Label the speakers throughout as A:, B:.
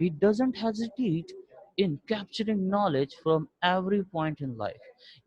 A: He doesn't hesitate in capturing knowledge from every point in life.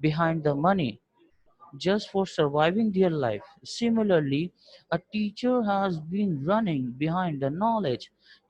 A: behind the money just for surviving their life. Similarly, a teacher has been running behind the knowledge.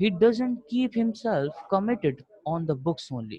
A: He doesn't keep himself committed on the books only.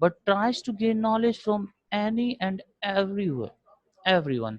A: but tries to gain knowledge from any and everyone.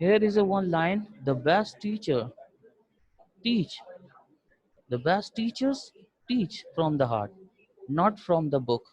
A: Here is a one line: the best teach. The best teachers teach from the heart, not from the book.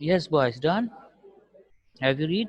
A: Yes boys, done? Have you read?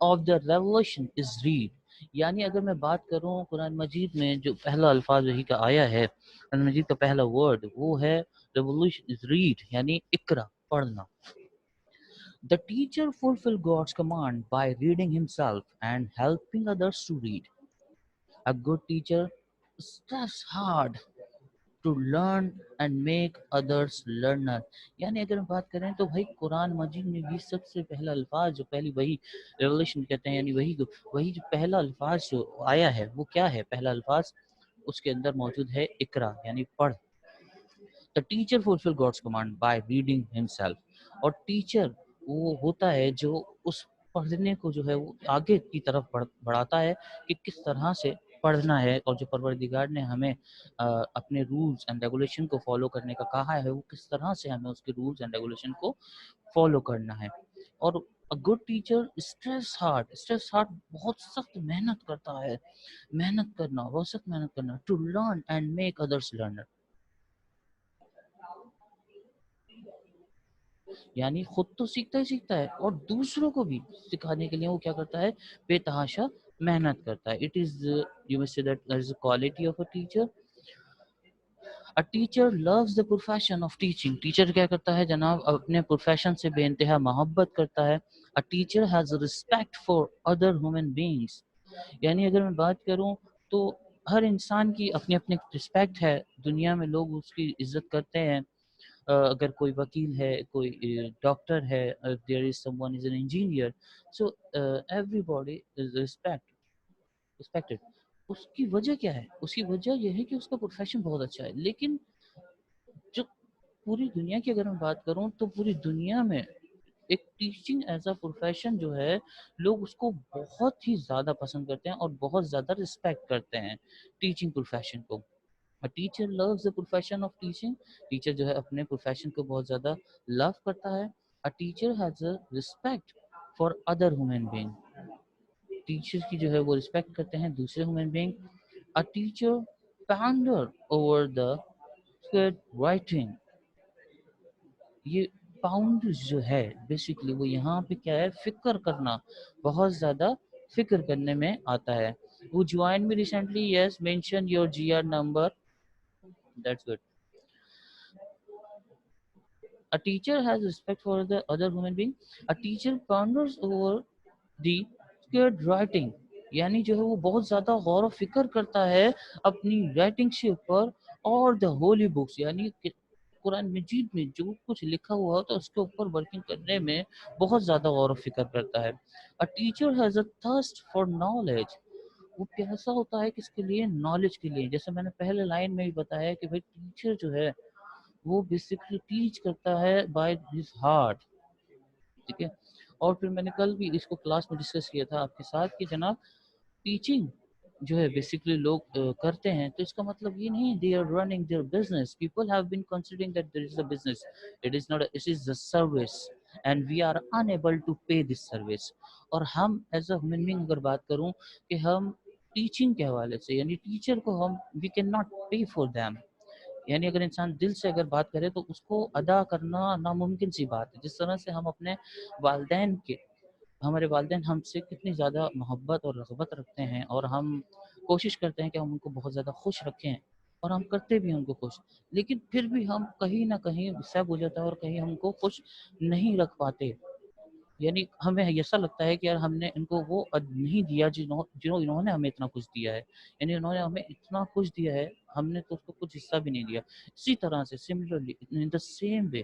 A: of the revelation is read. یعنی اگر میں بات کروں قرآن مجید میں جو پہلا الفاظ وہی کا آیا ہے، قرآن مجید کا پہلا ورڈ وہ ہے ریولوشن ریڈ، یعنی اقرا، پڑھنا. The teacher fulfilled God's command by reading himself and helping others to read. A good teacher strives hard to learn and make others learner. یعنی اگر ہم بات کریں تو بھائی قرآن مجید میں بھی سب سے پہلا الفاظ جو پہلی وہی ریولیشن کہتے ہیں، یعنی وہی جو پہلا الفاظ جو آیا ہے وہ کیا ہے؟ پہلا الفاظ اس کے اندر موجود ہے اقرا، یعنی پڑھ. The teacher fulfill God's command by reading himself. اور ٹیچر وہ ہوتا ہے جو اس پڑھنے کو جو ہے وہ آگے کی طرف بڑھاتا ہے کہ کس طرح سے پڑھنا ہے، اور جو پروردگار نے ہمیں اپنے رولز اینڈ ریگولیشن کو فالو کرنے کا کہا ہے وہ کس طرح سے ہمیں اس کے رولز اینڈ ریگولیشن کو فالو کرنا ہے. اور گڈ ٹیچر اسٹریس ہارڈ بہت سخت محنت کرتا ہے، محنت کرنا، بہت سخت محنت کرنا، to learn and make others learner. یعنی خود تو سیکھتا ہی سیکھتا ہے اور دوسروں کو بھی سکھانے کے لیے وہ کیا کرتا ہے؟ بے تحاشا محنت کرتا ہے. اٹ از یو مے سے that is a quality of a teacher. A teacher loves the profession of teaching. Teacher کیا کرتا ہے جناب؟ اپنے پروفیشن سے بے انتہا محبت کرتا ہے. A teacher has respect for other human beings. یعنی اگر میں بات کروں تو ہر انسان کی اپنی اپنی رسپیکٹ ہے، دنیا میں لوگ اس کی عزت کرتے ہیں. اگر کوئی وکیل ہے، کوئی ڈاکٹر ہے، there is someone is an engineer, so everybody is respected. اس کی وجہ کیا ہے؟ اس کی وجہ یہ ہے کہ اس کا پروفیشن بہت اچھا ہے. لیکن جو پوری دنیا کی اگر میں بات کروں تو پوری دنیا میں ایک ٹیچنگ ایز اے پروفیشن جو ہے لوگ اس کو بہت ہی زیادہ پسند کرتے ہیں اور بہت زیادہ رسپیکٹ کرتے ہیں ٹیچنگ پروفیشن کو. A teacher loves the profession of teaching. Teacher جو ہے اپنے پروفیشن کو بہت زیادہ لو کرتا ہے. A teacher has a respect for other human being. Teacher کی جو ہے وہ رسپیکٹ کرتے ہیں دوسرے human being. A teacher ponder over the good writing. یہ پاؤنڈ جو ہے بیسیکلی وہ یہاں پہ کیا ہے؟ فکر کرنا، بہت زیادہ فکر کرنے میں آتا ہے. Who joined me recently? Yes, mention your GR number. That's good. A teacher has respect for the other human being. A teacher ponders over the good writing. یعنی جو ہے وہ بہت زیادہ غور و فکر کرتا ہے اپنی رائٹنگ کے اوپر. اور the holy books، یعنی قرآن مجید میں جو کچھ لکھا ہوا ہوتا ہے اس کے اوپر ورکنگ کرنے میں بہت زیادہ غور و فکر کرتا ہے. A teacher has a thirst for knowledge. وہ پیاسا ہوتا ہے کس کے لیے؟ نالج کے لیے. جیسے میں نے پہلے لائن میں بھی بتایا کہ بھائی ٹیچر جو ہے وہ بیسکلی ٹیچ کرتا ہے بائی ہز ہارٹ. ٹھیک ہے. اور پھر میں نے کل بھی اس کو کلاس میں ڈسکس کیا تھا آپ کے ساتھ کہ جناب ٹیچنگ جو ہے بیسکلی لوگ کرتے ہیں تو اس کا مطلب یہ نہیں they are running their business. People have been considering that there is a business. It is not a, it is a service and we are unable to pay this service. اور ہم ایز اے ہیومن بینگ اگر بات کروں کہ ہم teaching کے حوالے سے یعنی ٹیچر کو ہم we cannot pay for them. یعنی اگر انسان دل سے اگر بات کرے تو اس کو ادا کرنا ناممکن سی بات ہے. جس طرح سے ہم اپنے والدین کے ہمارے والدین ہم سے کتنی زیادہ محبت اور رغبت رکھتے ہیں اور ہم کوشش کرتے ہیں کہ ہم ان کو بہت زیادہ خوش رکھیں اور ہم کرتے بھی ہیں ان کو خوش، لیکن پھر بھی ہم کہیں نہ کہیں سیب ہو جاتا ہے اور کہیں ہم کو خوش نہیں رکھ پاتے. یعنی ہمیں ایسا لگتا ہے کہ یار ہم نے ان کو وہ نہیں دیا انہوں نے ہمیں اتنا کچھ دیا ہے. یعنی انہوں نے ہمیں اتنا کچھ دیا ہے ہم نے تو اس کو کچھ حصہ بھی نہیں دیا. اسی طرح سے similarly in the same way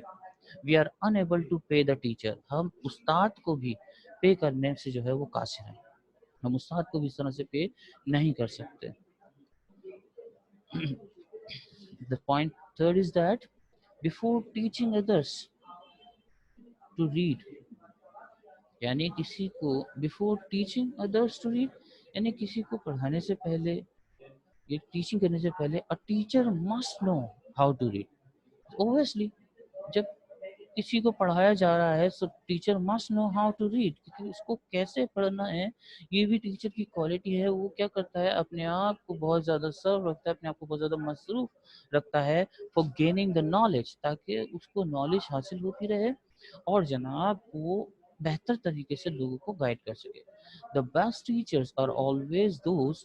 A: we are unable to pay the teacher. ہم استاد کو بھی پے کرنے سے جو ہے وہ قاصر ہیں. ہم استاد کو بھی اس طرح سے پے نہیں کر سکتے. The point third is that before teaching others to read، یعنی کسی کو before teaching others to read یعنی کسی کو پڑھانے سے پہلے یا ٹیچنگ کرنے سے پہلے a teacher must know how to read. Obviously جب کسی کو پڑھایا جا رہا ہے so teacher must know how to read، کیونکہ اس کو کیسے پڑھنا ہے یہ بھی ٹیچر کی کوالٹی ہے. وہ کیا کرتا ہے؟ اپنے آپ کو بہت زیادہ سرو رکھتا ہے، اپنے آپ کو بہت زیادہ مصروف رکھتا ہے for gaining the knowledge، تاکہ اس کو نالج حاصل ہوتی رہے اور جناب وہ بہتر طریقے سے لوگوں کو گائڈ کر سکے. The best teachers are always those